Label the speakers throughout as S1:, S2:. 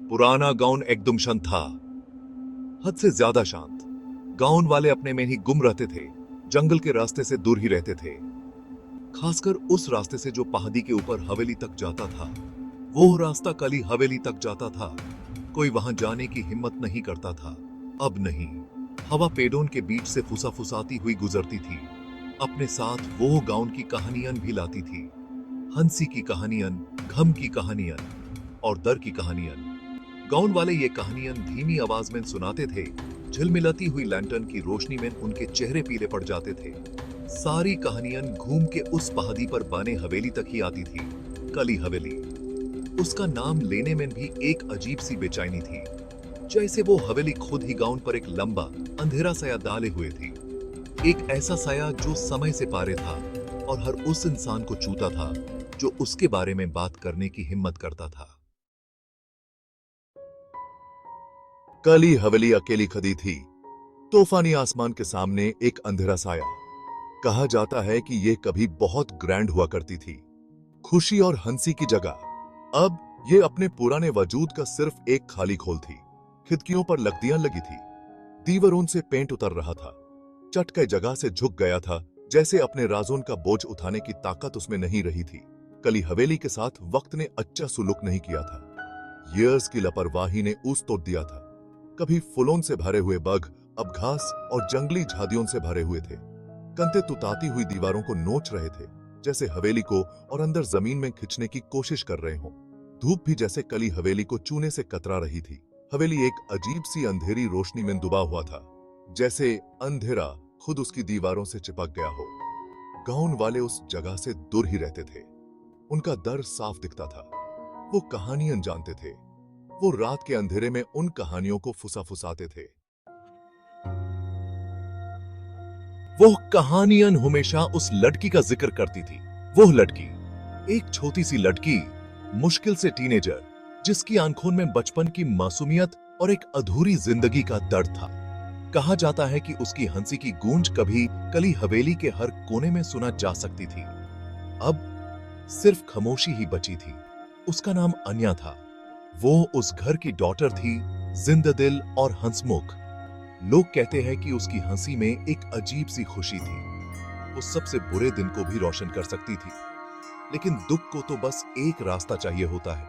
S1: पुराना गाउन एकदम शांत था, हद से ज्यादा शांत। गाउन वाले अपने में ही गुम रहते थे, जंगल के रास्ते से दूर ही रहते थे, खासकर उस रास्ते से जो पहाड़ी के ऊपर हवेली तक जाता था। वो रास्ता कली हवेली तक जाता था। कोई वहां जाने की हिम्मत नहीं करता था। अब नहीं। हवा पेड़ों के बीच से फुसाफुसाती हुई गुजरती थी। अपने साथ वो गाउन की कहानियां भी लाती थी। हंसी की कहानियां, गम की कहानियां और डर की कहानियां। गाउन वाले ये कहानियां धीमी आवाज में सुनाते थे। झिलमिलाती हुई लैंटर्न की रोशनी में उनके चेहरे पीले पड़ जाते थे। सारी कहानियां घूम के उस पहाड़ी पर बने हवेली तक ही आती थी। कली हवेली। उसका नाम लेने में भी एक अजीब सी बेचैनी थी, जैसे वो हवेली खुद ही गाउन पर एक लंबा अंधेरा साया डाले हुए थी। एक ऐसा साया जो समय से पारे था और हर उस इंसान को छूता था जो उसके बारे में बात करने की हिम्मत करता था। कली हवेली अकेली खड़ी थी, तूफानी आसमान के सामने एक अंधेरा साया। कहा जाता है कि यह कभी बहुत ग्रैंड हुआ करती थी, खुशी और हंसी की जगह। अब ये अपने पुराने वजूद का सिर्फ एक खाली खोल थी। खिड़कियों पर लकड़ियां लगी थी, दीवारों से पेंट उतर रहा था, चटके जगह से झुक गया था, जैसे अपने राजों का बोझ उठाने की ताकत उसमें नहीं रही थी। कली हवेली के साथ वक्त ने अच्छा सुलूक नहीं किया था। ईयर्स की लापरवाही ने ऊस तोड़ दिया था। कभी फूलों से भरे हुए बाग अब घास और जंगली झाड़ियों से भरे हुए थे। कंधे तुताती हुई दीवारों को नोच रहे थे, जैसे हवेली को और अंदर जमीन में खींचने की कोशिश कर रहे हों। धूप भी जैसे कली हवेली को चूने से कतरा रही थी। हवेली एक अजीब सी अंधेरी रोशनी में डूबा हुआ था, जैसे अंधेरा खुद उसकी दीवारों से चिपक गया हो। गाउन वाले उस जगह से दूर ही रहते थे। उनका डर साफ दिखता था। वो कहानियां जानते थे। वो रात के अंधेरे में उन कहानियों को फुसाफुसाते थे। वो कहानियां हमेशा उस लड़की का जिक्र करती थी। वो लड़की, एक छोटी सी लड़की, मुश्किल से टीनेजर, जिसकी आंखों में बचपन की मासूमियत और एक अधूरी जिंदगी का दर्द था। कहा जाता है कि उसकी हंसी की गूंज कभी कली हवेली के हर कोने में सुना जा सकती थी। अब सिर्फ खामोशी ही बची थी। उसका नाम अन्या था। वो उस घर की डॉटर थी, जिंदा दिल और हंसमुख। लोग कहते हैं कि उसकी हंसी में एक अजीब सी खुशी थी। वो सबसे बुरे दिन को भी रोशन कर सकती थी। लेकिन दुख को तो बस एक रास्ता चाहिए होता है,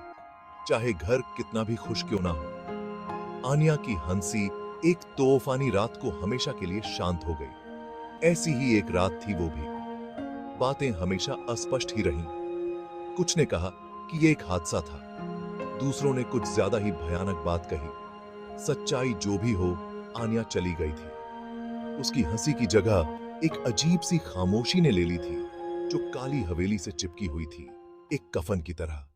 S1: चाहे घर कितना भी खुश क्यों ना हो। आनिया की हंसी एक तूफानी रात को हमेशा के लिए शांत हो गई। ऐसी ही एक रात थी वो भी। बातें हमेशा अस्पष्ट ही रहीं। कुछ ने कहा कि यह एक हादसा था, दूसरों ने कुछ ज्यादा ही भयानक बात कही। सच्चाई जो भी हो, आनिया चली गई थी। उसकी हंसी की जगह एक अजीब सी खामोशी ने ले ली थी, जो काली हवेली से चिपकी हुई थी, एक कफन की तरह।